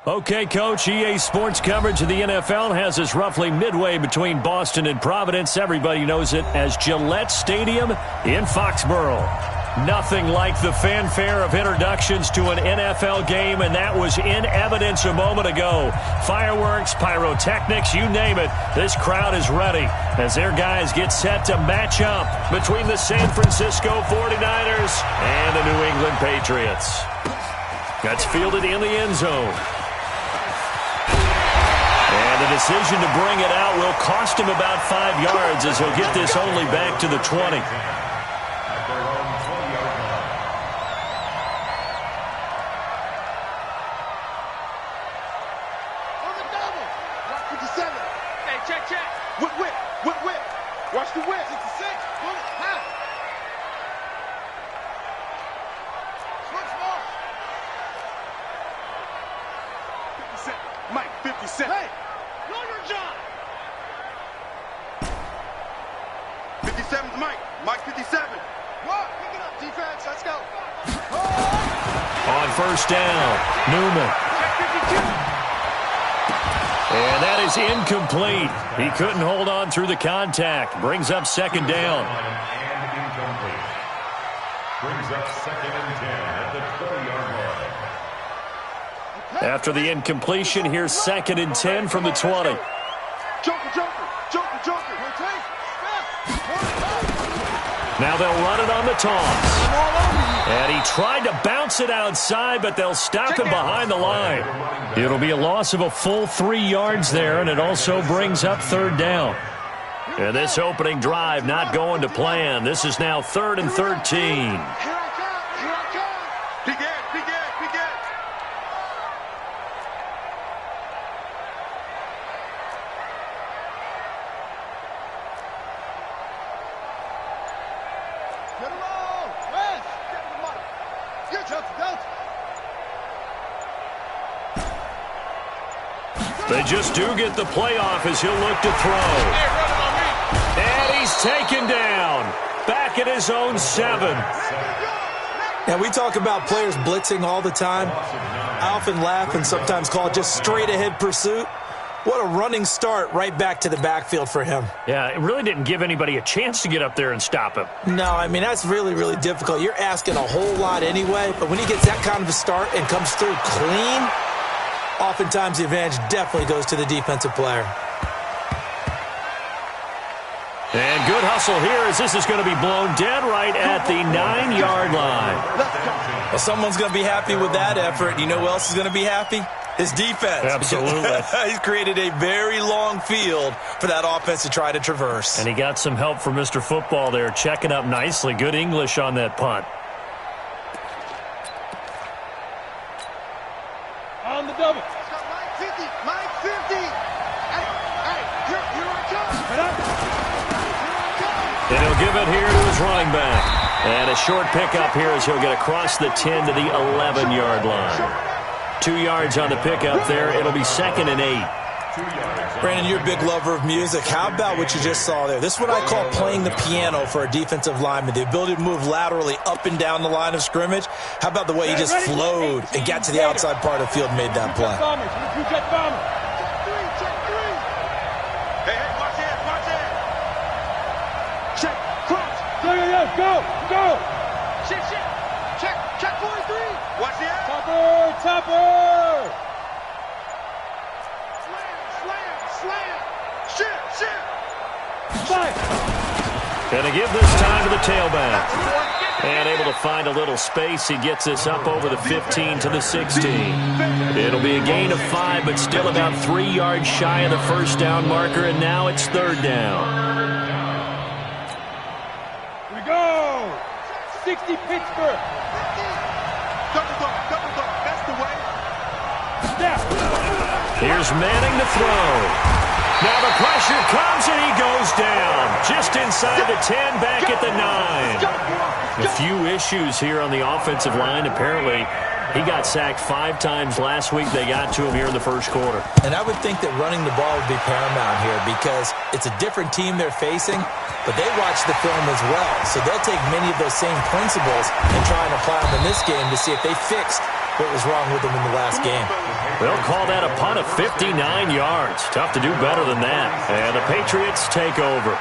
Okay, Coach, EA Sports coverage of the NFL has us roughly midway between Boston and Providence. Everybody knows it as Gillette Stadium in Foxborough. Nothing like the fanfare of introductions to an NFL game, and that was in evidence a moment ago. Fireworks, pyrotechnics, you name it. This crowd is ready as their guys get set to match up between the San Francisco 49ers and the New England Patriots. That's fielded in the end zone. And the decision to bring it out will cost him about 5 yards as he'll get this only back to the 20. Watch the whip. 66. High. Switch ball. 57. Mike, 57. Hey, know your job. 57's Mike. Mike, 57. What? Pick it up, defense. Let's go. On first down, Newman. And that is incomplete. He couldn't hold on through the contact. Brings up second down. And incomplete. Brings up second and 10 at the 20-yard line. After the incompletion, here's second and 10 from the 20. Joker. Now they'll run it on the toss. And he tried to bounce it outside, but they'll stop him behind the line. It'll be a loss of a full 3 yards there, and it also brings up third down. And this opening drive not going to plan. This is now 3rd and 13. They just do get the playoff as he'll look to throw. And he's taken down. Back at his own 7. Now, we talk about players blitzing all the time. I often laugh and sometimes call it just straight-ahead pursuit. What a running start right back to the backfield for him. Yeah, it really didn't give anybody a chance to get up there and stop him. No, I mean, that's really, really difficult. You're asking a whole lot anyway, but when he gets that kind of a start and comes through clean, oftentimes the advantage definitely goes to the defensive player. And good hustle here as this is going to be blown dead right at the 9-yard line. Well, someone's going to be happy with that effort. You know who else is going to be happy? His defense. Absolutely. He's created a very long field for that offense to try to traverse. And he got some help from Mr. Football there, checking up nicely. Good English on that punt. On the double. Mike 50. Hey, here I come. And he'll give it here to his running back. And a short pickup here as he'll get across the 10 to the 11-yard line. 2 yards on the pickup there. It'll be 2nd and 8. Brandon, you're a big lover of music. How about what you just saw there? This is what I call playing the piano for a defensive lineman, the ability to move laterally up and down the line of scrimmage. How about the way he just flowed and got to the outside part of the field and made that play? Hey, watch it. Check, cross. Go. Check 43. Watch it. Topper. Slam. Shit. Gonna give this time to the tailback. And able to find a little space. He gets this up over the 15 to the 16. It'll be a gain of 5, but still about 3 yards shy of the first down marker, and now it's 3rd down. Here we go. 60 Pittsburgh. Double dog. That's the way. Here's Manning to throw. Now the pressure comes and he goes down. Just inside the 10, back at the 9. A few issues here on the offensive line. Apparently, he got sacked 5 times last week. They got to him here in the first quarter. And I would think that running the ball would be paramount here because it's a different team they're facing, but they watch the film as well. So they'll take many of those same principles and try and apply them in this game to see if they fixed what was wrong with him in the last game. They'll call that a punt of 59 yards. Tough to do better than that. And the Patriots take over.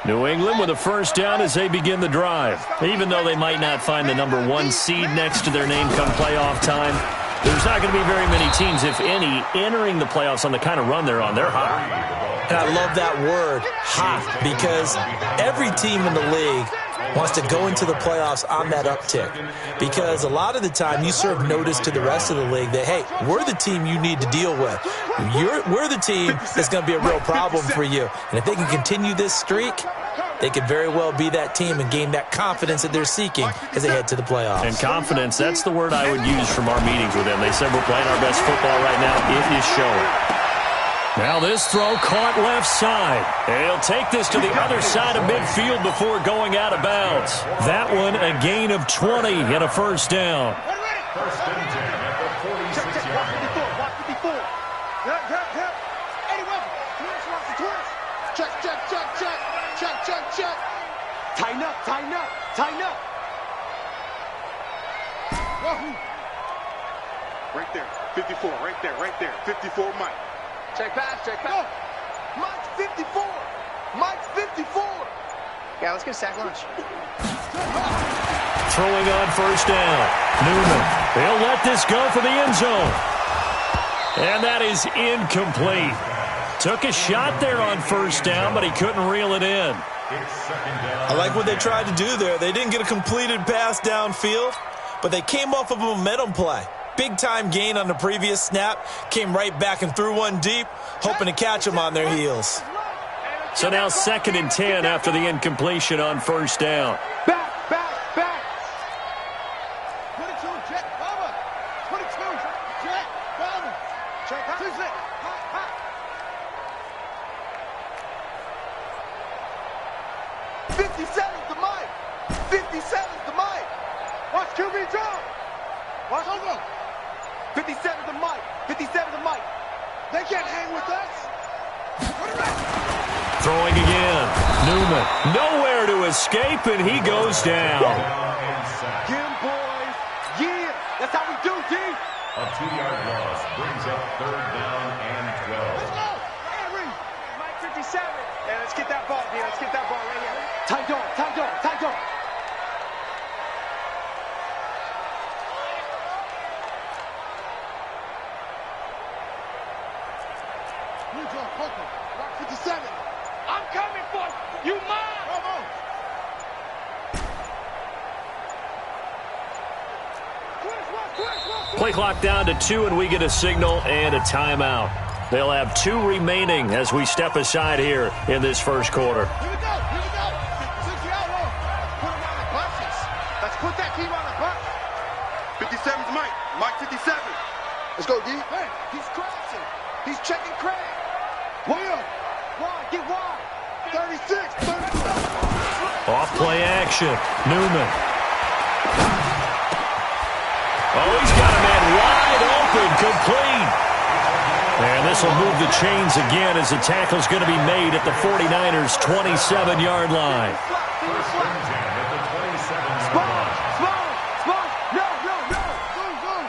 New England with a first down as they begin the drive. Even though they might not find the #1 seed next to their name come playoff time, there's not going to be very many teams, if any, entering the playoffs on the kind of run they're on. They're hot. And I love that word, hot, because every team in the league wants to go into the playoffs on that uptick. Because a lot of the time you serve notice to the rest of the league that, hey, we're the team you need to deal with. We're the team that's going to be a real problem for you. And if they can continue this streak, they could very well be that team and gain that confidence that they're seeking as they head to the playoffs. And confidence, that's the word I would use from our meetings with them. They said we're playing our best football right now. It is showing. Now this throw caught left side. And he'll take this to the other side of midfield before going out of bounds. That one a gain of 20 and a first down. First and 10 at the 46-yard line. Watch 54. Eddie Weber. Twist. Check. Tighten up. Wahoo. Right there. 54. Right there. 54 Mike. Check pass. Go. Mike's 54. Yeah, let's get a sack lunch. Throwing on first down. Newman. They'll let this go for the end zone. And that is incomplete. Took a shot there on first down, but he couldn't reel it in. I like what they tried to do there. They didn't get a completed pass downfield, but they came off of a momentum play. Big-time gain on the previous snap. Came right back and threw one deep, hoping to catch them on their heels. So now 2nd and 10 after the incompletion on first down. Back. 22, check, Bubba. 22, check, Bubba. Check, hot. 57's the mic. 57's the mic. Watch QB drop. Watch over. 57's the mic. 57's the mic. They can't hang with us. Put it back. Throwing again. Newman. Nowhere to escape, and he goes down. Get him, boys. Yeah. That's how we do, D. A 2-yard loss brings up 3rd down and 12. Let's go. Henry. Mike 57. Yeah, let's get that ball, D. Let's get that ball right here. Tight dog. New John Poker. Rock 57. I'm coming for you. You mine. Bravo. Play clock down to 2, and we get a signal and a timeout. They'll have 2 remaining as we step aside here in this first quarter. Here we go. Switch the outlaw. Let's put that team on the bus. 57's Mike. Mike 57. Let's go, D. Hey, he's crossing. He's checking Craig. Wide. Get wide. 36. Off play action. Newman. Oh, he's got a man wide open, complete. And this will move the chains again as the tackle's going to be made at the 49ers' 27-yard line. First and 10 at the 27-yard line. Small. No. Boom.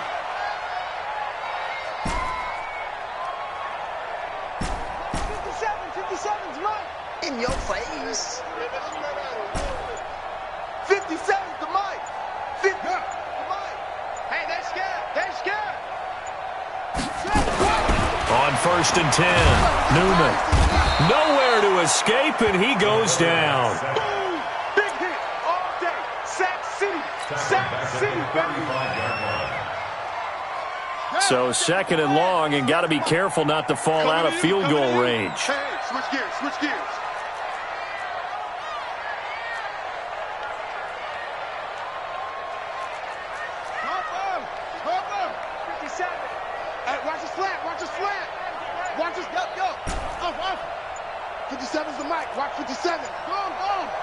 57's Mike. In your face. 57's the Mike. 50's the Mike. Hey, they're scared. On first and 10, Newman. Nowhere to escape, and he goes down. Boom! Big hit all day. Sack City, baby. So 2nd and long, and got to be careful not to fall out of field goal range. Hey, switch gears. Hopper. 57. Hey, watch the slant. Watch this, go. Off. 57's the mic. Watch 57. Go.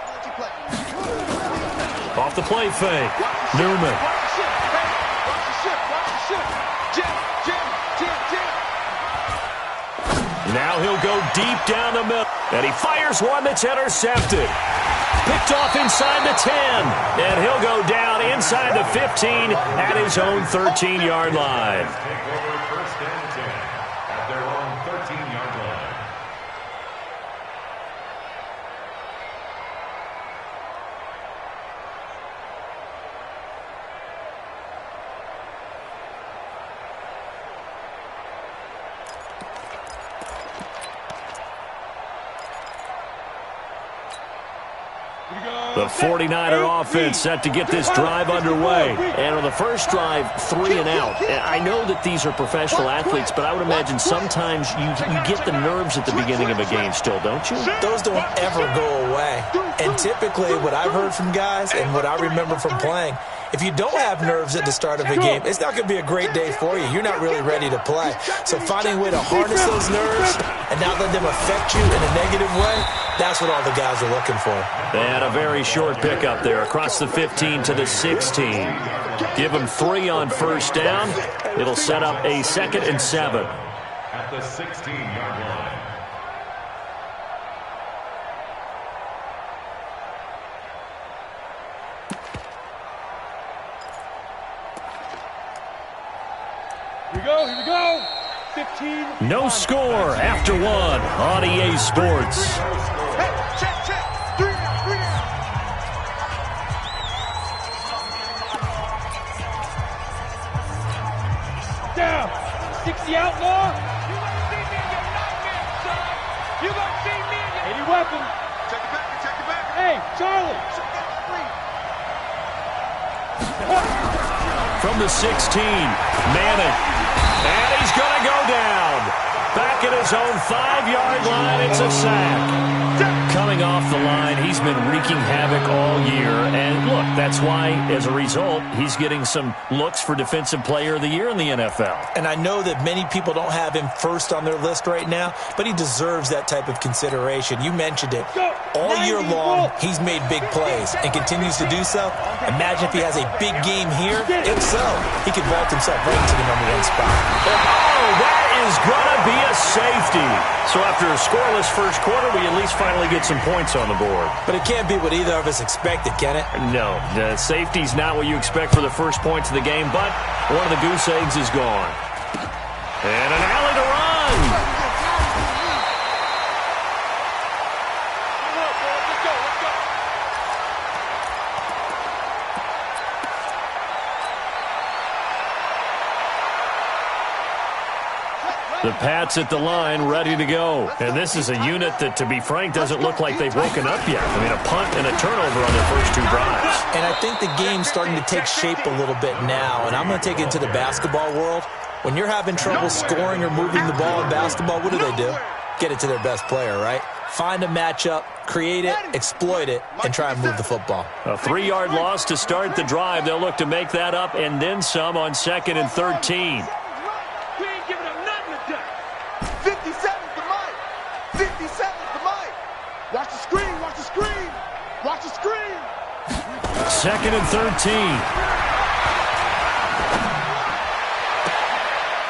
Let you play. Off the play fake. Newman. Watch the ship. Hey, watch the ship. Jim. Now he'll go deep down the middle. And he fires one that's intercepted. Picked off inside the 10. And he'll go down inside the 15 at his own 13-yard line. Take over first and 10 at their own 13-yard line. The 49er offense set to get this drive underway. And on the first drive, 3 and out. And I know that these are professional athletes, but I would imagine sometimes you get the nerves at the beginning of a game still, don't you? Those don't ever go away. And typically what I've heard from guys and what I remember from playing, if you don't have nerves at the start of a game, it's not going to be a great day for you. You're not really ready to play. So finding a way to harness those nerves and not let them affect you in a negative way, that's what all the guys are looking for. They had a very short pickup there across the 15 to the 16. Give them 3 on first down. It'll set up a 2nd and 7. At the 16-yard line. Here we go. 15. No score after 1 on EA Sports. Hey, check. 3 down. Down. 60 outlaw. You gonna see me in your... Any weapon. Check the back. Hey, Charlie. From the 16, Manning. And he's going to go down. Back at his own 5-yard line, it's a sack. Coming off the line, he's been wreaking havoc all year. And look, that's why, as a result, he's getting some looks for Defensive Player of the Year in the NFL. And I know that many people don't have him first on their list right now, but he deserves that type of consideration. You mentioned it. All year long, he's made big plays and continues to do so. Imagine if he has a big game here. If so, he could vault himself right into the #1 spot. Oh, that is going to be a safety. So after a scoreless first quarter, we at least finally get some points on the board. But it can't be what either of us expected, can it? No, the safety's not what you expect for the first points of the game, but one of the goose eggs is gone. And an alley to run. The Pats at the line, ready to go. And this is a unit that, to be frank, doesn't look like they've woken up yet. I mean, a punt and a turnover on their first 2 drives. And I think the game's starting to take shape a little bit now. And I'm going to take it into the basketball world. When you're having trouble scoring or moving the ball in basketball, what do? Get it to their best player, right? Find a matchup, create it, exploit it, and try and move the football. A 3-yard loss to start the drive. They'll look to make that up and then some on 2nd and 13. 57's the mic. 57's the mic. Watch the screen. 2nd and 13.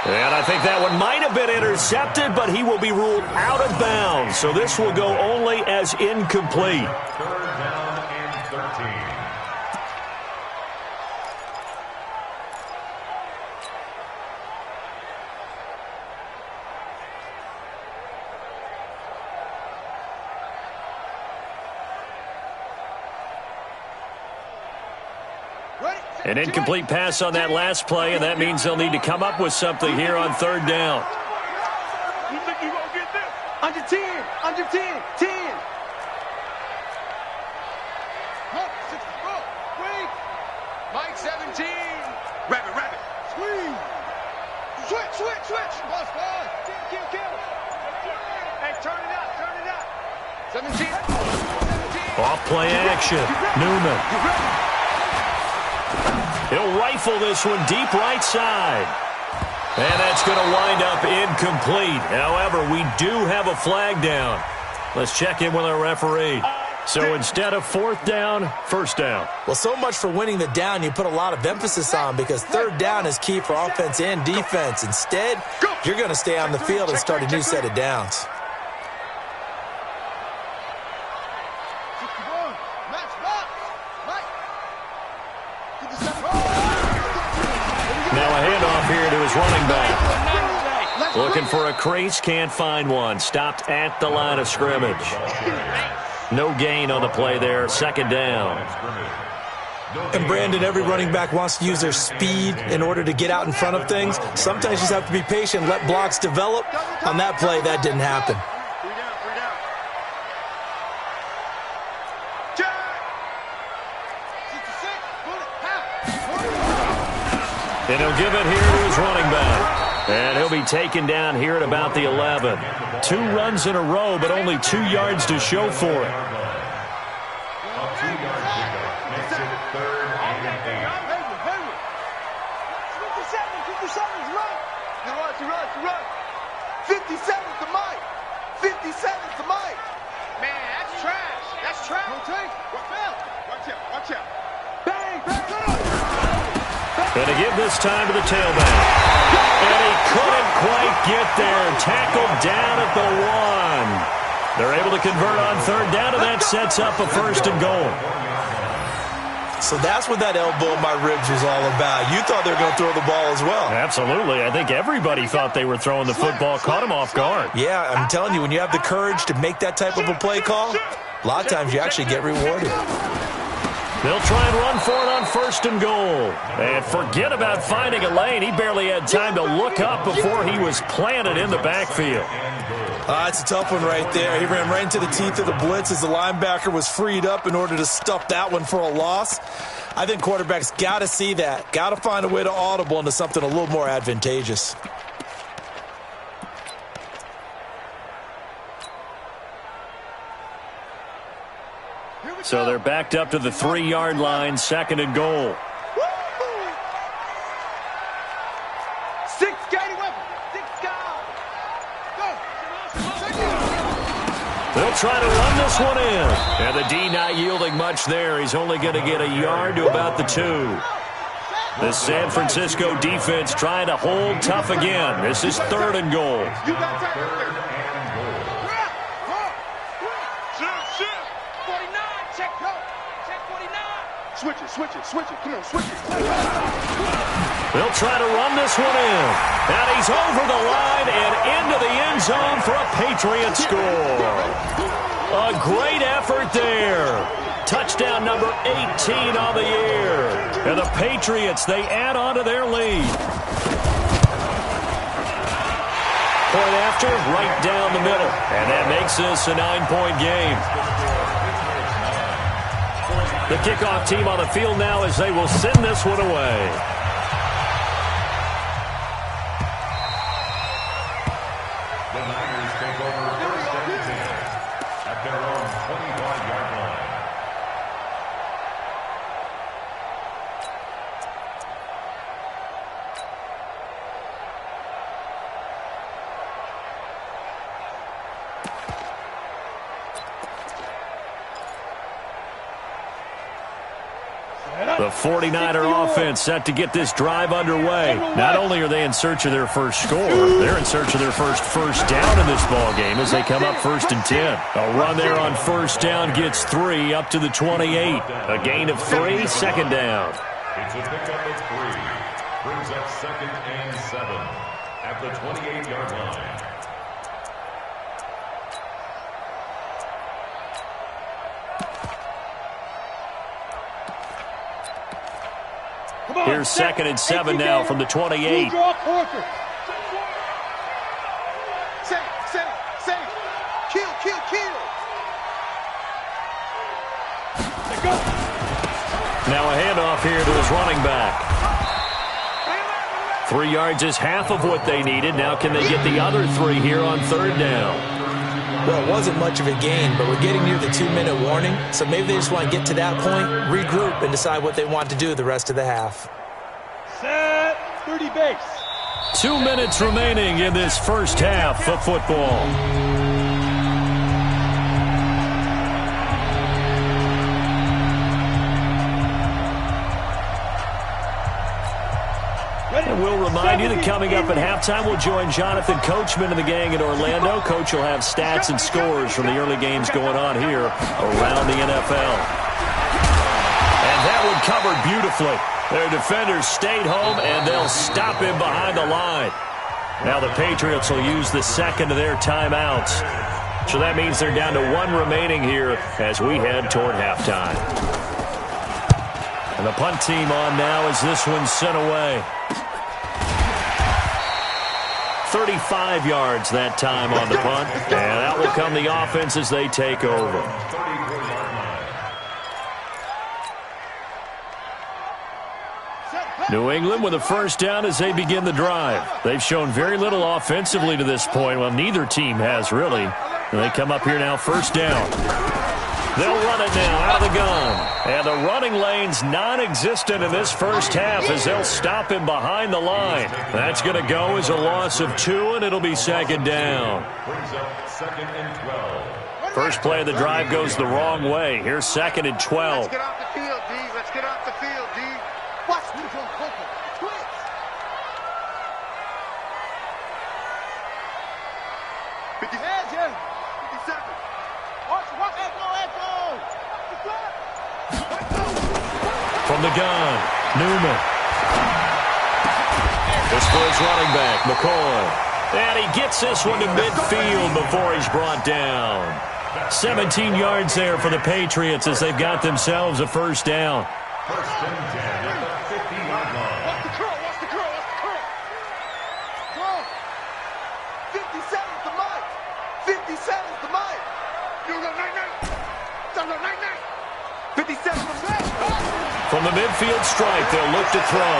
And I think that one might have been intercepted, but he will be ruled out of bounds. So this will go only as incomplete. 3rd down and 13. An incomplete pass on that last play, and that means they'll need to come up with something here on 3rd down. You think you gonna get this? Under 10. 10. Wait. Mike 17. Rabbit. Switch. Boss. Kill. Hey, turn it out. 17. Off play action. Newman. He'll rifle this one deep right side. And that's going to wind up incomplete. However, we do have a flag down. Let's check in with our referee. So instead of fourth down, first down. Well, so much for winning the down you put a lot of emphasis on, because third down is key for offense and defense. Instead, you're going to stay on the field and start a new set of downs. Now a handoff here to his running back. Looking for a crease, can't find one. Stopped at the line of scrimmage. No gain on the play there, second down. And Brandon, every running back wants to use their speed in order to get out in front of things. Sometimes you just have to be patient, let blocks develop. On that play, that didn't happen. And he'll give it here to his running back. And he'll be taken down here at about the 11. 2 runs in a row, but only 2 yards to show for it. A 2-yard pickup makes it 3rd and 8. 57's right. Run. 57's the mic. 57's the mic. Man, that's trash. That's trash. Watch out. Bang. And to give this time to the tailback. And he couldn't quite get there. Tackled down at the 1. They're able to convert on third down, and that sets up a first and goal. So that's what that elbow in my ribs was all about. You thought they were going to throw the ball as well. Absolutely. I think everybody thought they were throwing the football. Caught him off guard. Yeah, I'm telling you, when you have the courage to make that type of a play call, a lot of times you actually get rewarded. They'll try and run for it on first and goal. And forget about finding a lane. He barely had time to look up before he was planted in the backfield. It's a tough one right there. He ran right into the teeth of the blitz as the linebacker was freed up in order to stuff that one for a loss. I think quarterbacks got to see that. Got to find a way to audible into something a little more advantageous. So they're backed up to the 3-yard line, second and goal. 6 guys weapon. 6 guys. They'll try to run this one in. And the D not yielding much there. He's only going to get a yard to about the 2. The San Francisco defense trying to hold tough again. This is third and goal. You got time. 49. Switch it. Come on, switch it. They'll try to run this one in. And he's over the line and into the end zone for a Patriot score. A great effort there. Touchdown number 18 on the year. And the Patriots, they add on to their lead. Point after, right down the middle. And that makes this a 9-point game. The kickoff team on the field now as they will send this one away. The Niners take over first and 10 at their own 25-yard line. The 49er offense set to get this drive underway. Not only are they in search of their first score, they're in search of their first down in this ball game as they come up first and 10. A run there on first down gets 3 up to the 28. A gain of 3, second down. It's a pickup of 3. Brings up second and 7 at the 28-yard line. Here's second and 7 now from the 28. Say, kill. Now a handoff here to his running back. 3 yards is half of what they needed. Now can they get the other 3 here on third down? Well, it wasn't much of a gain, but we're getting near the 2-minute warning, so maybe they just want to get to that point, regroup, and decide what they want to do the rest of the half. Set 30 base. 2 minutes remaining in this first half of football. remind you that coming up at halftime, we'll join Jonathan Coachman and the gang in Orlando. Coach will have stats and scores from the early games going on here around the NFL. And that one covered beautifully. Their defenders stayed home, and they'll stop him behind the line. Now the Patriots will use the second of their timeouts. So that means they're down to one remaining here as we head toward halftime. And the punt team on now as this one's sent away. 35 yards that time on the punt. And out will come the offense as they take over. New England with a first down as they begin the drive. They've shown very little offensively to this point. Well, neither team has really. And they come up here now, first down. They'll run it now out of the gun. And the running lane's non-existent in this first half as they'll stop him behind the line. That's going to go as a loss of 2, and it'll be second down. Second and 12. First play of the drive goes the wrong way. Here's second and 12. Let's get off the field, D. Let's get off the field, D. Watch me go, Coco. Twins. 57. Watch Echo. From the gun, Newman. This for his running back, McCoy. And he gets this one to midfield before he's brought down. 17 yards there for the Patriots as they've got themselves a first down. First and 10 at the 50-yard line. Watch the curl. 57's the mic. 57's the mic. You go night-night. 57's the mic. From the midfield stripe, they'll look to throw.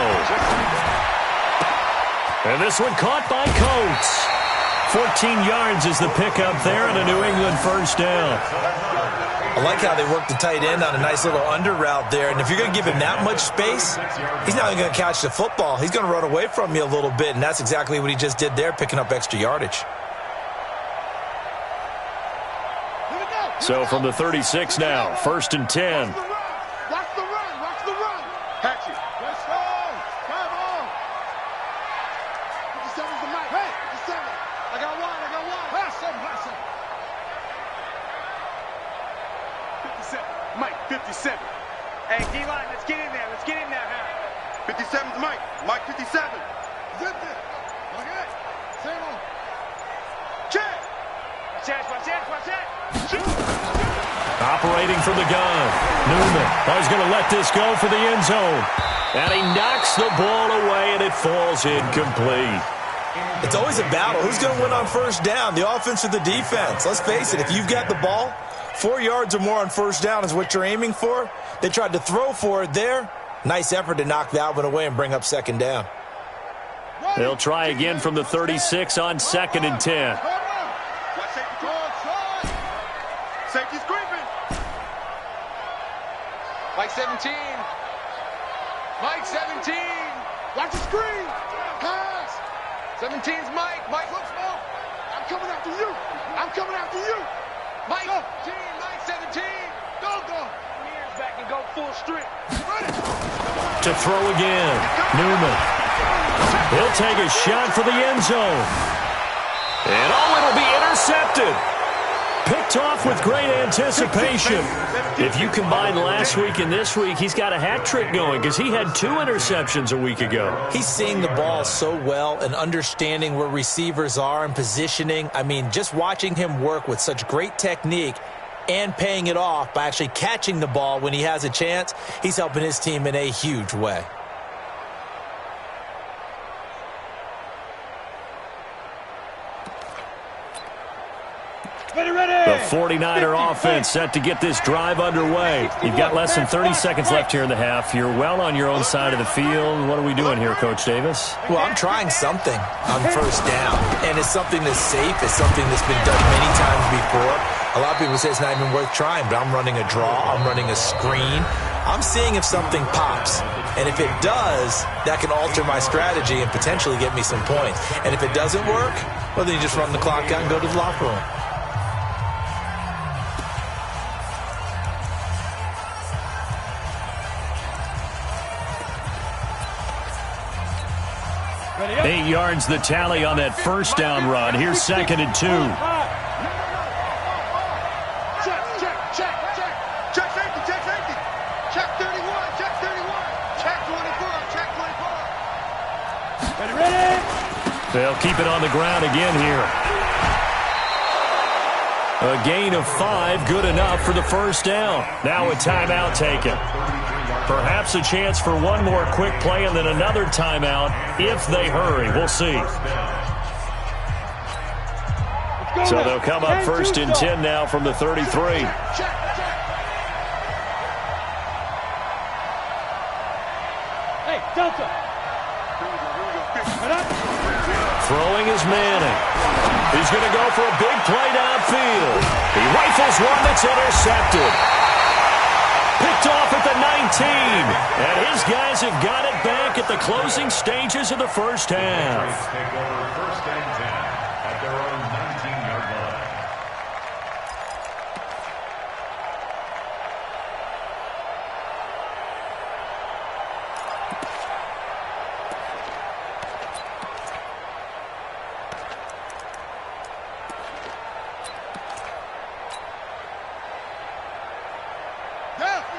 And this one caught by Coates. 14 yards is the pickup there, and a New England first down. I like how they work the tight end on a nice little under route there. And if you're going to give him that much space, he's not even going to catch the football. He's going to run away from you a little bit, and that's exactly what he just did there, picking up extra yardage. So from the 36 now, first and 10. Watch the run. Patchy. Let's go. Come on. 57's the mic. Hey, 57. I got one. Pass him. 57. Mike, 57. Hey, D-line, let's get in there. Huh? 57's Mike. Mike, 57. Zip it. Okay. Same on. Check. Watch that. Operating from the gun. Newman. He's going to let this go for the end zone. And he knocks the ball away, and it falls incomplete. It's always a battle. Who's going to win on first down, the offense or the defense? Let's face it, if you've got the ball, 4 yards or more on first down is what you're aiming for. They tried to throw for it there. Nice effort to knock that one away and bring up second down. They'll try again from the 36 on second and 10. Safety's creeping. Mike 17. Watch the screen. Pass. 17's Mike. Mike, look small. I'm coming after you. Mike 17. Mike 17. Go. Years back and go full strength. To throw again. Newman. He'll take a shot for the end zone. And it'll be intercepted. Picked off with great anticipation. If you combine last week and this week, he's got a hat trick going because he had 2 interceptions a week ago. He's seeing the ball so well and understanding where receivers are and positioning. I mean, just watching him work with such great technique and paying it off by actually catching the ball when he has a chance, he's helping his team in a huge way. The 49er offense set to get this drive underway. You've got less than 30 seconds left here in the half. You're well on your own side of the field. What are we doing here, Coach Davis? Well, I'm trying something on first down, and it's something that's safe. It's something that's been done many times before. A lot of people say it's not even worth trying, but I'm running a draw. I'm running a screen. I'm seeing if something pops. And if it does, that can alter my strategy and potentially get me some points. And if it doesn't work, well, then you just run the clock out and go to the locker room. 8 yards the tally on that first down run. Here's 2nd and 2. Check safety, check safety. Check 31, check 31. Check 24, check 24. Ready. They'll keep it on the ground again here. A gain of 5, good enough for the first down. Now a timeout taken. Perhaps a chance for one more quick play and then another timeout if they hurry. We'll see. So they'll come up 1st and 10 now from the 33. Hey, Delta. Throwing is Manning. He's going to go for a big play downfield. He rifles one that's intercepted. Picked off at the 19. And his guys have got it back at the closing stages of the first half. Take over 1st and 10 at their own 19-yard line.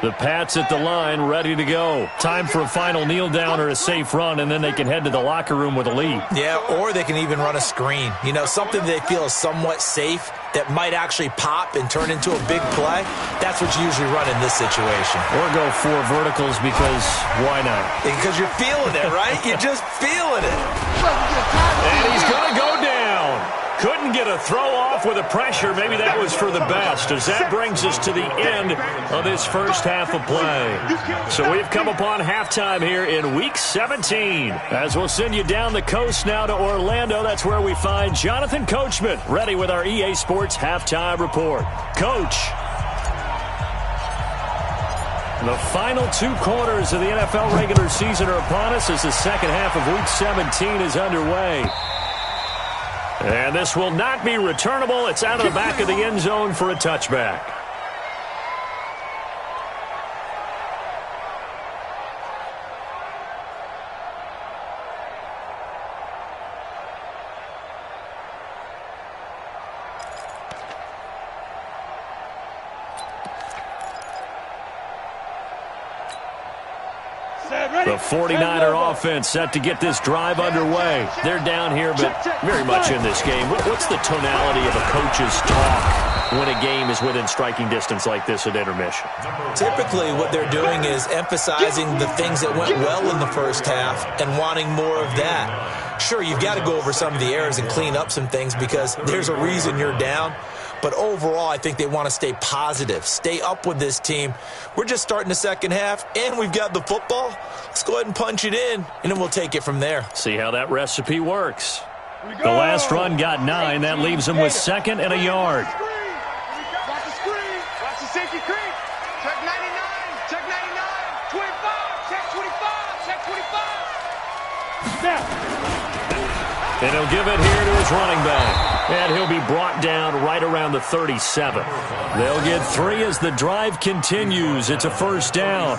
The Pats at the line, ready to go. Time for a final kneel down or a safe run, and then they can head to the locker room with a lead. Yeah, or they can even run a screen. You know, something they feel is somewhat safe that might actually pop and turn into a big play. That's what you usually run in this situation. Or go 4 verticals because why not? Because you're feeling it, right? You're just feeling it. And he's going to go down. Couldn't get a throw off with the pressure. Maybe that was for the best, as that brings us to the end of this first half of play. So we've come upon halftime here in Week 17. As we'll send you down the coast now to Orlando, that's where we find Jonathan Coachman, ready with our EA Sports Halftime Report. Coach. The final 2 quarters of the NFL regular season are upon us as the second half of Week 17 is underway. And this will not be returnable. It's out of the back of the end zone for a touchback. The 49er offense set to get this drive underway. They're down here, but very much in this game. What's the tonality of a coach's talk when a game is within striking distance like this at intermission? Typically, what they're doing is emphasizing the things that went well in the first half and wanting more of that. Sure, you've got to go over some of the errors and clean up some things because there's a reason you're down. But overall, I think they want to stay positive, stay up with this team. We're just starting the second half, and we've got the football. Let's go ahead and punch it in, and then we'll take it from there. See how that recipe works. The last run got 9. That leaves them with 2nd and a yard. Watch the screen. Watch the safety creep. Check 99. Check 99. 25. Check 25. Check 25. Snap. And he'll give it here to his running back. And he'll be brought down right around the 37. They'll get 3 as the drive continues. It's a first down.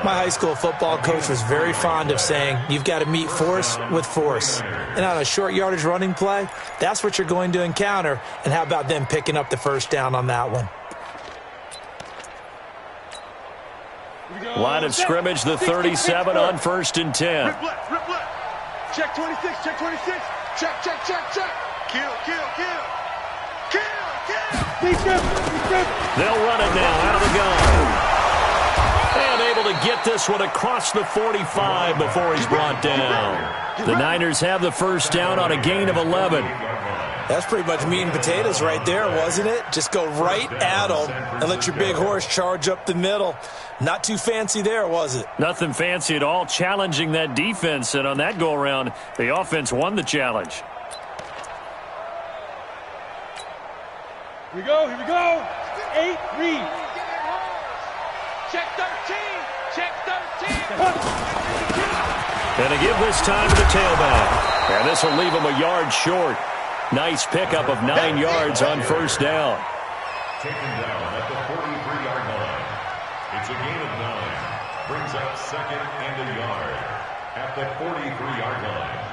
My high school football coach was very fond of saying, you've got to meet force with force. And on a short yardage running play, that's what you're going to encounter. And how about them picking up the first down on that one? Line of scrimmage, the 37 on 1st and 10. Rip left. Check 26. Check 26. Check. Kill. They'll run it now out of the gun. And able to get this one across the 45 before he's brought down. The Niners have the first down on a gain of 11. That's pretty much meat and potatoes right there, wasn't it? Just go right at them and let your big horse charge up the middle. Not too fancy there, was it? Nothing fancy at all, challenging that defense. And on that go-around, the offense won the challenge. Here we go. 8 reads. Check 13. Check 13. And to give this time to the tailback. And this will leave him a yard short. Nice pickup of 9 yards on first down. Taken down at the 43-yard line. It's a gain of 9. Brings up 2nd and a yard at the 43-yard line.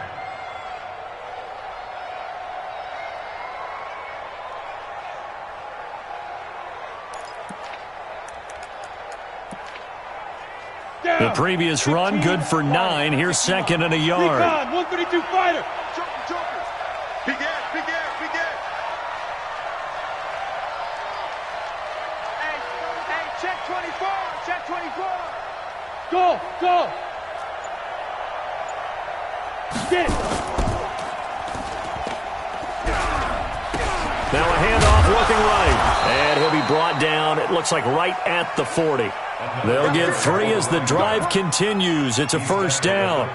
The previous run, good for 9. Here's second and a yard. 132 fighter. Big air, big air, big air. Hey, check 24, check 24. Go. Get it. Now a handoff looking right. And he'll be brought down, it looks like right at the 40. They'll get 3 as the drive continues. It's a first down.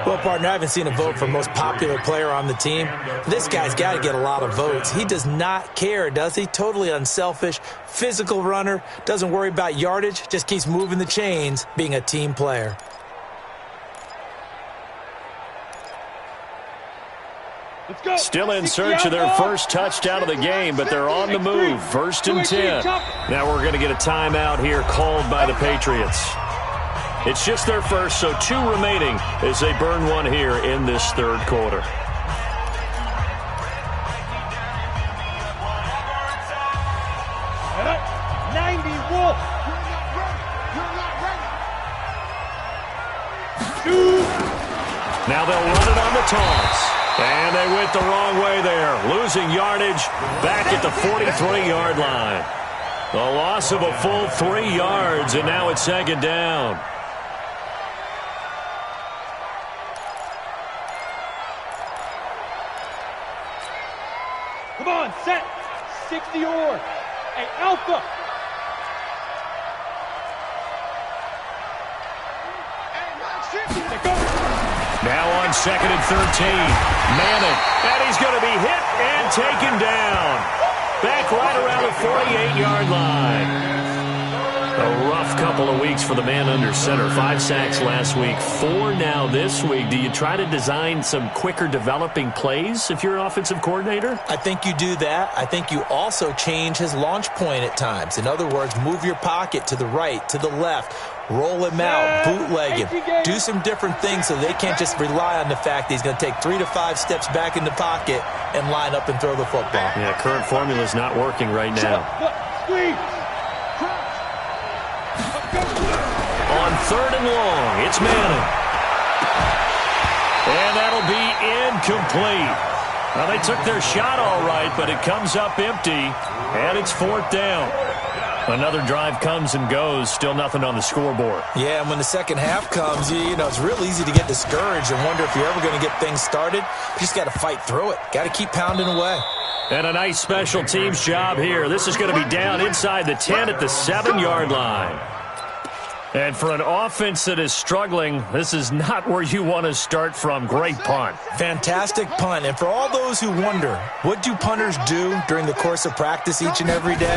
Well, partner, I haven't seen a vote for most popular player on the team. This guy's got to get a lot of votes. He does not care, does he? Totally unselfish, physical runner, doesn't worry about yardage, just keeps moving the chains, being a team player. Let's go. Still in search of their first touchdown of the game, but they're on the move. First and 10. Now we're going to get a timeout here called by the Patriots. It's just their first, so 2 remaining as they burn one here in this third quarter. Now they'll run it on the toss. And they went the wrong way there. Losing yardage back at the 43-yard line. The loss of a full 3 yards, and now it's second down. Come on, set. 60 or. Hey, Alpha. Now on second and 13. Manning. And he's going to be hit and taken down. Back right around the 48-yard line. A rough couple of weeks for the man under center. 5 sacks last week, 4 now this week. Do you try to design some quicker developing plays if you're an offensive coordinator? I think you do that. I think you also change his launch point at times. In other words, move your pocket to the right, to the left, roll him out, bootleg him. Do some different things so they can't just rely on the fact that he's going to take 3 to 5 steps back in the pocket and line up and throw the football. Yeah, current formula is not working right now. On third and long, it's Manning. And that'll be incomplete. Well, they took their shot all right, but it comes up empty, and it's 4th down. Another drive comes and goes, still nothing on the scoreboard. Yeah, and when the second half comes, you know, it's real easy to get discouraged and wonder if you're ever going to get things started. You just got to fight through it. Got to keep pounding away. And a nice special teams job here. This is going to be down inside the 10 at the 7-yard line. And for an offense that is struggling, this is not where you want to start from. Great punt. Fantastic punt. And for all those who wonder, what do punters do during the course of practice each and every day?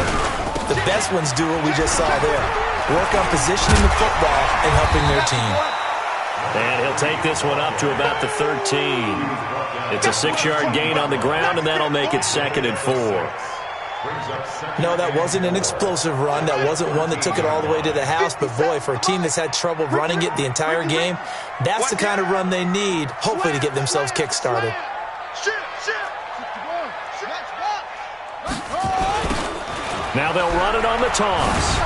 The best ones do what we just saw there. Work on positioning the football and helping their team. And he'll take this one up to about the 13. It's a 6-yard gain on the ground, and that'll make it 2nd and 4. No, that wasn't an explosive run. That wasn't one that took it all the way to the house. But, boy, for a team that's had trouble running it the entire game, that's the kind of run they need, hopefully, to get themselves kick-started. Now they'll run it on the toss.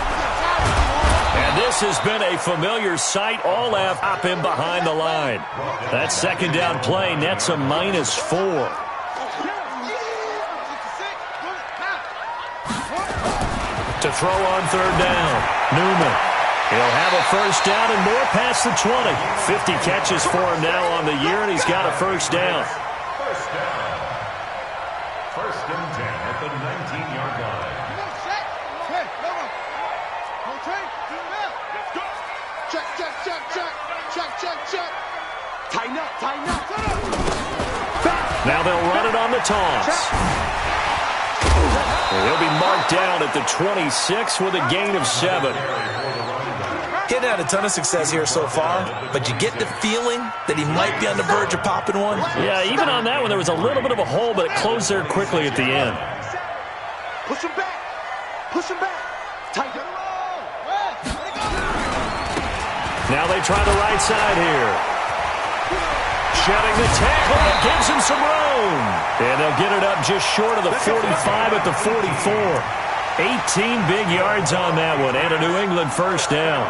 And this has been a familiar sight. All up in behind the line. That second down play nets a -4. To throw on third down, Newman. He'll have a first down and more past the 20. 50 catches for him now on the year, and he's got a first down. First down. First and 10 at the 19-yard line. Check. Tighten up. Now they'll run it on the toss. He'll be marked down at the 26 with a gain of 7. Getting had a ton of success here so far, but you get the feeling that he might be on the verge of popping one. Yeah, even on that one, there was a little bit of a hole, but it closed there quickly at the end. Push him back. Tighten up. Now they try the right side here. Shedding the tackle, that gives him some room. And they'll get it up just short of the 45 at the 44. 18 big yards on that one, and a New England first down.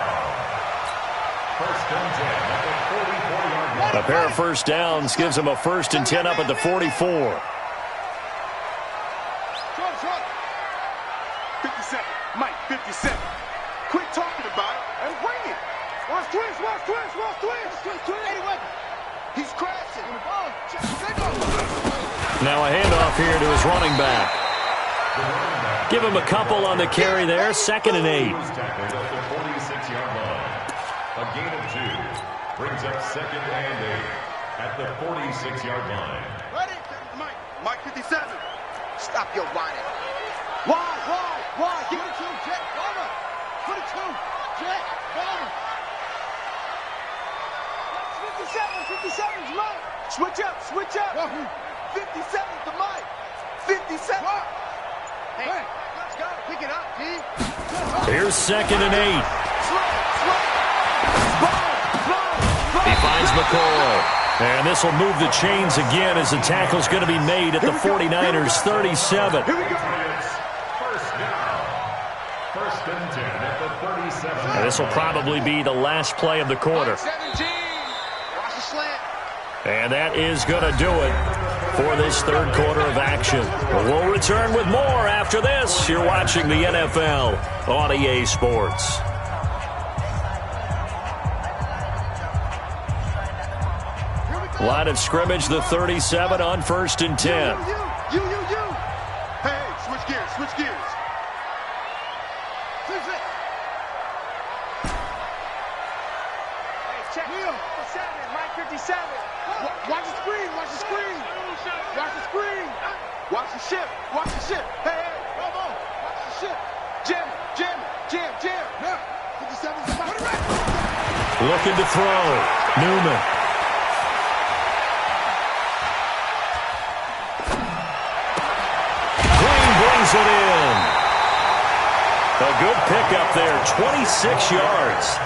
First and 10 at the 44-yard line. A pair of first downs gives them a 1st and 10 up at the 44. 57. Mike, 57. Quit talking about it and bring it. Watch twins. Anyway, he's crashing. Now a handoff here to his running back. Give him a couple on the carry there. 2nd and 8. Tackled at the 46-yard line. A gain of 2 brings up 2nd and 8 at the 46-yard line. Ready? Mike, 57. Stop your whining. Why? Give it to him, Jet. Bomber. Put it to him. Jet. Bomber. 57's Mike. Switch up. 57's the Mike. 57. Hey, let's go. Pick it up, D. Here's 2nd and 8. He finds McCall. And this will move the chains again as the tackle's going to be made at the 49ers 37. Here we go. First down. First and 10 at the 37. And this will probably be the last play of the quarter. 17. Watch the slant. And that is going to do it for this third quarter of action. We'll return with more after this. You're watching the NFL on EA Sports. Line of scrimmage, the 37 on 1st and 10. You. Hey, switch gears. Switch it. Hey, check. 57, Mike 57. Watch the screen. Watch the ship. Hey, bravo. Watch the ship. Jam. Now, 57's about to run. Looking to throw. Newman. Green brings it in. A good pickup there, 26 yards.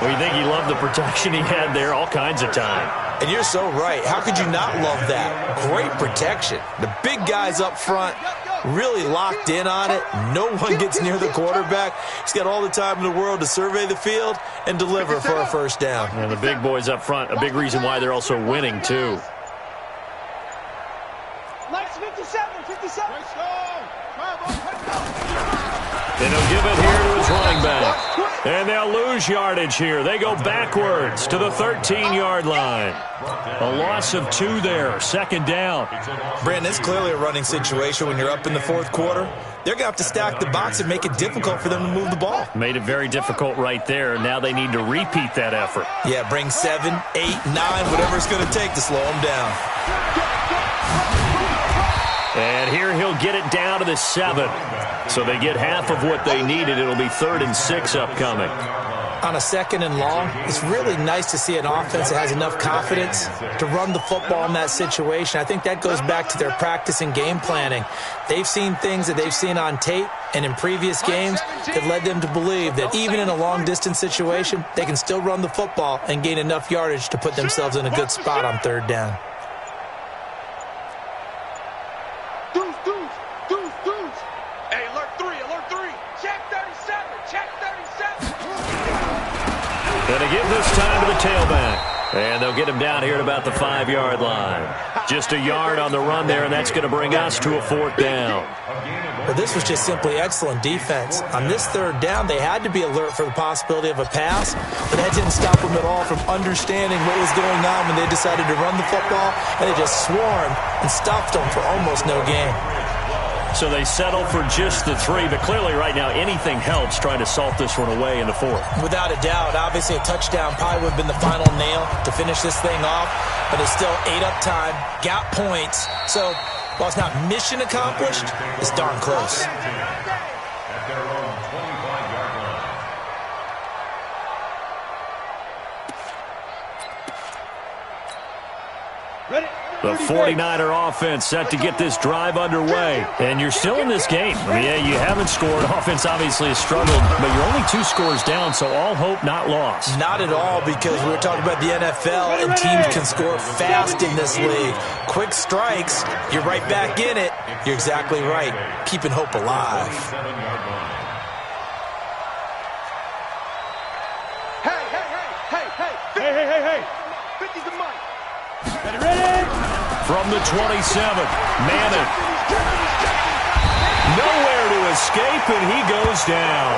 We think he loved the protection he had there all kinds of time. And you're so right. How could you not love that? Great protection. The big guys up front really locked in on it. No one gets near the quarterback. He's got all the time in the world to survey the field and deliver for a first down. And the big boys up front, a big reason why they're also winning, too. Mike's 57. And he'll give it here to his running back. And they'll lose yardage here. They go backwards to the 13-yard line. A loss of 2 there, 2nd down. Brandon, it's clearly a running situation when you're up in the fourth quarter. They're going to have to stack the box and make it difficult for them to move the ball. Made it very difficult right there. Now they need to repeat that effort. Yeah, bring 7, 8, 9, whatever it's going to take to slow them down. And here he'll get it down to the 7. So they get half of what they needed. It'll be 3rd and 6 upcoming. On a 2nd and long, it's really nice to see an offense that has enough confidence to run the football in that situation. I think that goes back to their practice and game planning. They've seen things that they've seen on tape and in previous games that led them to believe that even in a long-distance situation, they can still run the football and gain enough yardage to put themselves in a good spot on 3rd down. Hey, alert 3. Check 37. And they give this time to the tailback. And they'll get him down here at about the 5-yard line. Just a yard on the run there, and that's going to bring us to a 4th down. Well, this was just simply excellent defense. On this 3rd down, they had to be alert for the possibility of a pass, but that didn't stop them at all from understanding what was going on when they decided to run the football, and they just swarmed and stopped them for almost no gain. So they settle for just the 3, but clearly right now anything helps trying to salt this one away in the 4th. Without a doubt, obviously a touchdown probably would have been the final nail to finish this thing off, but it's still 8 up time, got points. So while it's not mission accomplished, it's darn close. At their own 25-yard line. Ready? The 49er offense set to get this drive underway. And you're still in this game. Yeah, you haven't scored. Offense obviously has struggled, but you're only 2 scores down, so all hope not lost. Not at all, because we were talking about the NFL, and teams can score fast in this league. Quick strikes, you're right back in it. You're exactly right. Keeping hope alive. 27-yard line. Hey, From the 27, Manning. Nowhere to escape, and he goes down.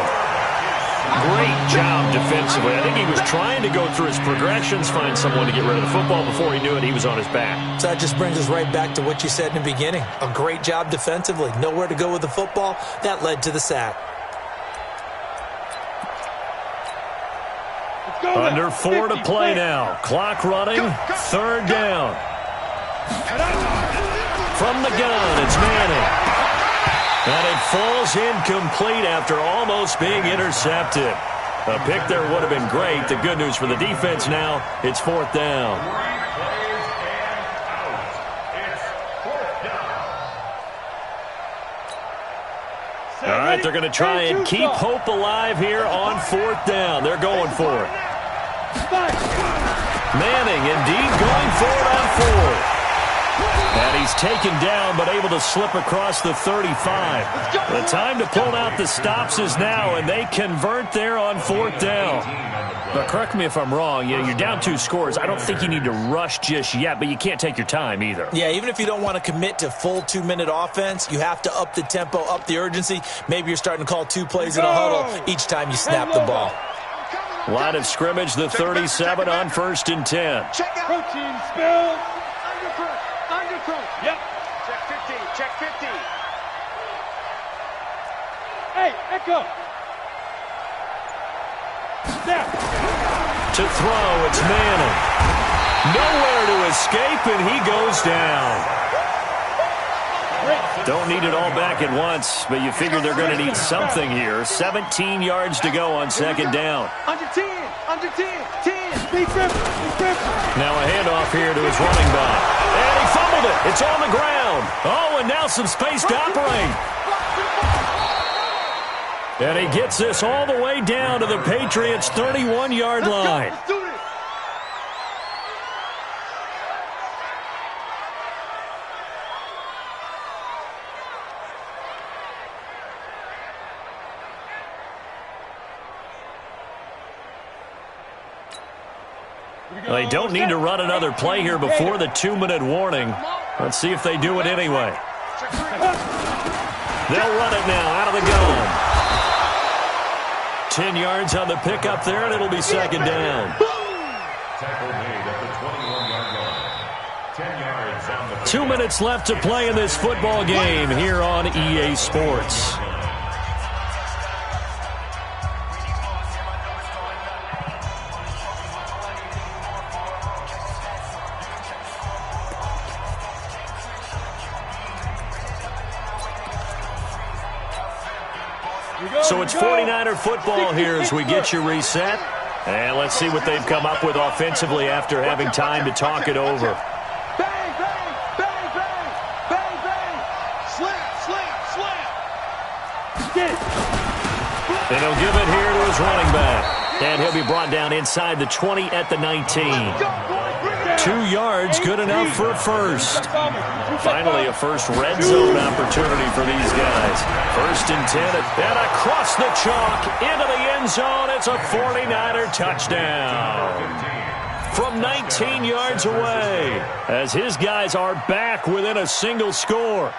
Great job defensively. I think he was trying to go through his progressions, find someone to get rid of the football. Before he knew it, he was on his back. So that just brings us right back to what you said in the beginning. A great job defensively. Nowhere to go with the football. That led to the sack. Under 4 to play now. Clock running. 3rd down. From the gun, it's Manning. And it falls incomplete after almost being intercepted. A pick there would have been great. The good news for the defense now, it's 4th down. 3 plays and out. It's 4th down. All right, they're going to try and keep hope alive here on 4th down. They're going for it. Manning indeed going for it on 4th. And he's taken down but able to slip across the 35. The time to pull out the stops is now, and they convert there on 4th down. But correct me if I'm wrong, you're down 2 scores. I don't think you need to rush just yet, but you can't take your time either. Yeah, even if you don't want to commit to full 2-minute offense, you have to up the tempo, up the urgency. Maybe you're starting to call 2 plays in a huddle each time you snap the ball. Line of scrimmage, the 37 on 1st and 10. Check out. Protein spills. Undercoat. Yep. Check 50. Check 50. Hey, Echo. Snap. To throw, it's Manning. Nowhere to escape, and he goes down. Don't need it all back at once, but you figure they're going to need something here. 17 yards to go on 2nd down. Under 10. Under 10. 10. Be triple. Now a handoff here to his running back. And he fumbled it. It's on the ground. Oh, and now some space to operate. And he gets this all the way down to the Patriots' 31-yard line. Let's do this. They don't need to run another play here before the 2-minute warning. Let's see if they do it anyway. They'll run it now out of the gun. 10 yards on the pickup there, and it'll be 2nd down. Tackle made at the 21-yard line. 10 yards on the 2 minutes left to play in this football game here on EA Sports. So it's 49er football here as we get you reset. And let's see what they've come up with offensively after having time to talk it over. Bang, bang, bang, bang, bang, bang. Slap, slap, slap. Get it. And he'll give it here to his running back. And he'll be brought down inside the 20 at the 19. 2 yards, good enough for a first. Finally, a first red zone opportunity for these guys. 1st and 10, and across the chalk into the end zone. It's a 49er touchdown from 19 yards away as his guys are back within a single score.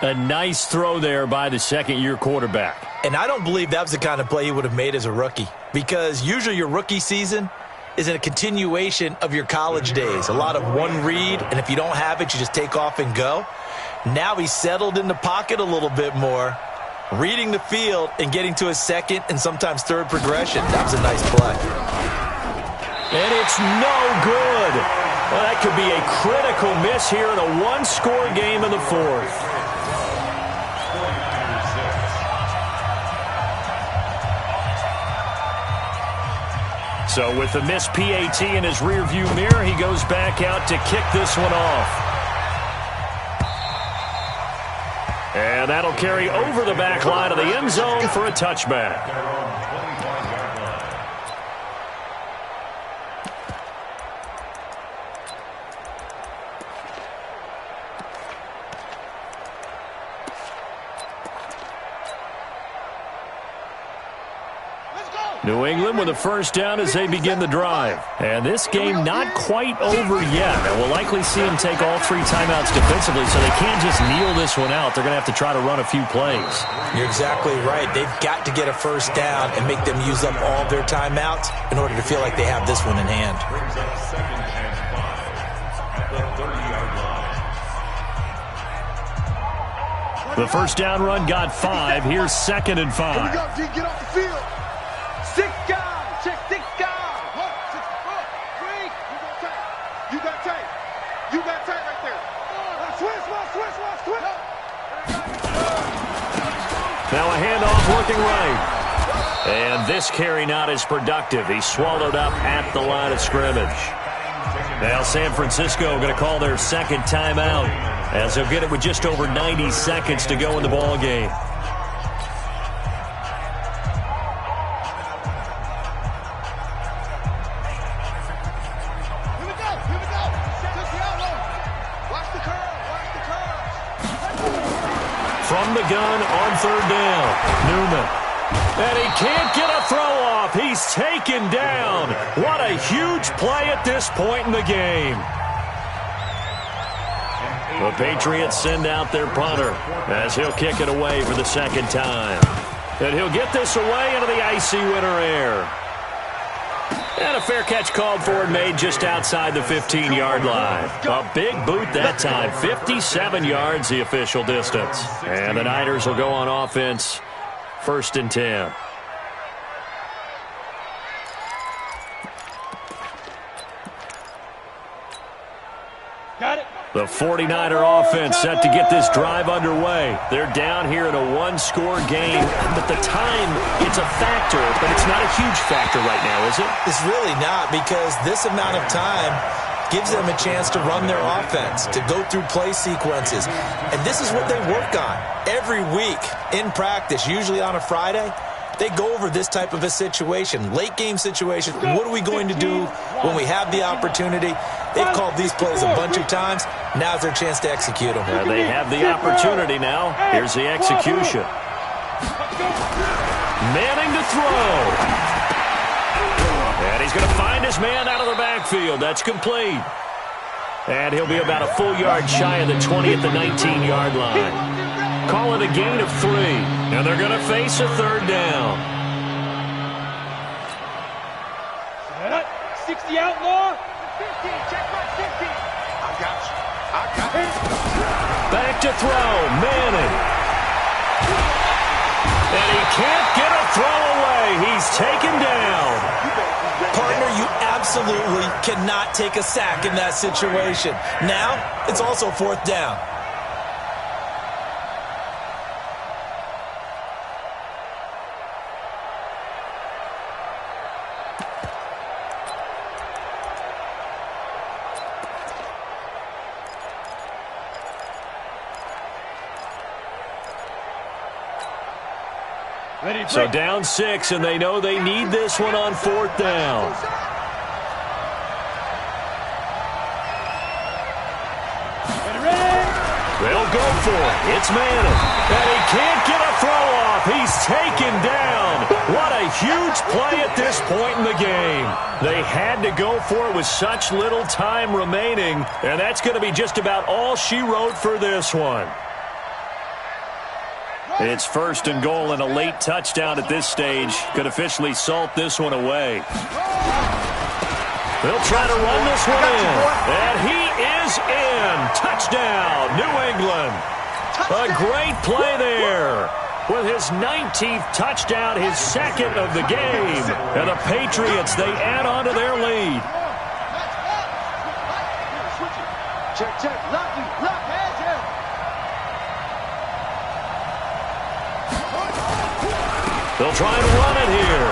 A nice throw there by the 2nd-year quarterback. And I don't believe that was the kind of play he would have made as a rookie, because usually your rookie season is a continuation of your college days. A lot of one read, and if you don't have it, you just take off and go. Now he's settled in the pocket a little bit more, reading the field and getting to his 2nd and sometimes 3rd progression. That was a nice play. And it's no good. Well, that could be a critical miss here in a 1-score game in the 4th. So with the missed PAT in his rearview mirror, he goes back out to kick this one off. And that'll carry over the back line of the end zone for a touchback. New England with a first down as they begin the drive. And this game not quite over yet. And we'll likely see them take all 3 timeouts defensively, so they can't just kneel this one out. They're going to have to try to run a few plays. You're exactly right. They've got to get a first down and make them use up all their timeouts in order to feel like they have this one in hand. Brings up 2nd and 5 at the 30-yard line. The first down run got 5. Here's 2nd and 5. Here we go, D. Get off the field. 6 guys. Check 6 guys. Three. You got tape. You got tape right there. Switch. Now a handoff working right. And this carry not as productive. He's swallowed up at the line of scrimmage. Now San Francisco going to call their 2nd timeout, as they'll get it with just over 90 seconds to go in the ball game. From the gun on 3rd down, Newman. And he can't get a throw off. He's taken down. What a huge play at this point in the game. The Patriots send out their punter as he'll kick it away for the 2nd time. And he'll get this away into the icy winter air. And a fair catch called for and made just outside the 15-yard line. A big boot that time. 57 yards the official distance. And the Niners will go on offense. 1st and 10. Got it. The 49er offense set to get this drive underway. They're down here in a 1-score game, but the time, it's a factor, but it's not a huge factor right now, is it? It's really not, because this amount of time gives them a chance to run their offense, to go through play sequences. And this is what they work on every week in practice, usually on a Friday. They go over this type of a situation, late game situation. What are we going to do when we have the opportunity? They've called these plays a bunch of times. Now's their chance to execute them. They have the opportunity now. Here's the execution. Manning to throw. And he's going to find his man out of the backfield. That's complete. And he'll be about a full yard shy of the 20 at the 19-yard line. Call it a gain of 3, and they're going to face a 3rd down. 60 outlaw. 50. Check my 50. I got it. Back to throw, Manning. And he can't get a throw away. He's taken down. Partner, you absolutely cannot take a sack in that situation. Now, it's also 4th down. So down 6, and they know they need this one on 4th down. They'll go for it. It's Manning. And he can't get a throw off. He's taken down. What a huge play at this point in the game. They had to go for it with such little time remaining, and that's going to be just about all she wrote for this one. It's 1st and goal, and a late touchdown at this stage could officially salt this one away. They'll try to run this one in, and he is in. Touchdown, New England. A great play there. With his 19th touchdown, his 2nd of the game. And the Patriots, they add on to their lead. Check. Lucky. They'll try and run it here.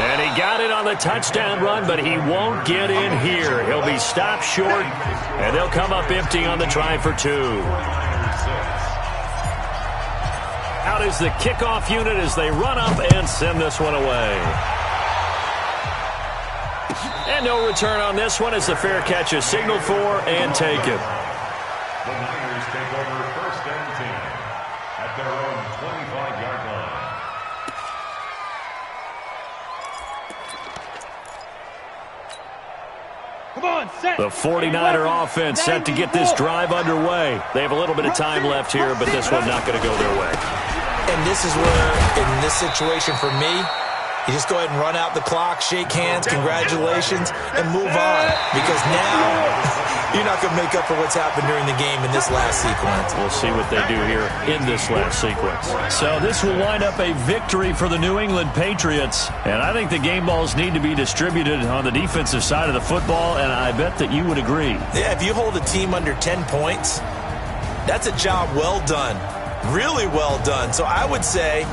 And he got it on the touchdown run, but he won't get in here. He'll be stopped short, and they'll come up empty on the try for 2. Out is the kickoff unit as they run up and send this one away. And no return on this one as the fair catch is signaled for and taken. The Niners take over 1st and 10 at their own 25-yard line. Come on, set. The 49er offense set to get this drive underway. They have a little bit of time left here, but this one not going to go their way. And this is where, in this situation for me, you just go ahead and run out the clock, shake hands, congratulations, and move on. Because now you're not going to make up for what's happened during the game in this last sequence. We'll see what they do here in this last sequence. So this will wind up a victory for the New England Patriots. And I think the game balls need to be distributed on the defensive side of the football, and I bet that you would agree. Yeah, if you hold a team under 10 points, that's a job well done. Really well done. So I would say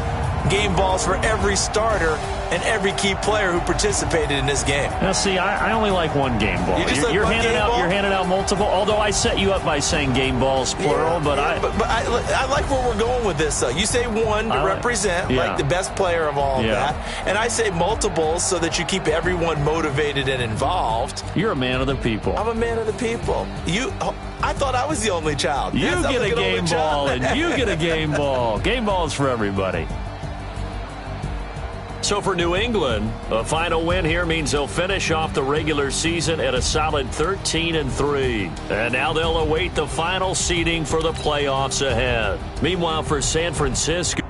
game balls for every starter and every key player who participated in this game. Now, see, I only like one game ball. You're handing out multiple, although I set you up by saying game balls, plural. But I like where we're going with this, though. You say one to represent, like the best player of all of that. And I say multiples so that you keep everyone motivated and involved. You're a man of the people. I'm a man of the people. I thought I was the only child. You get a game ball, and you get a game ball. Game balls for everybody. So for New England, a final win here means they'll finish off the regular season at a solid 13-3. And now they'll await the final seeding for the playoffs ahead. Meanwhile, for San Francisco,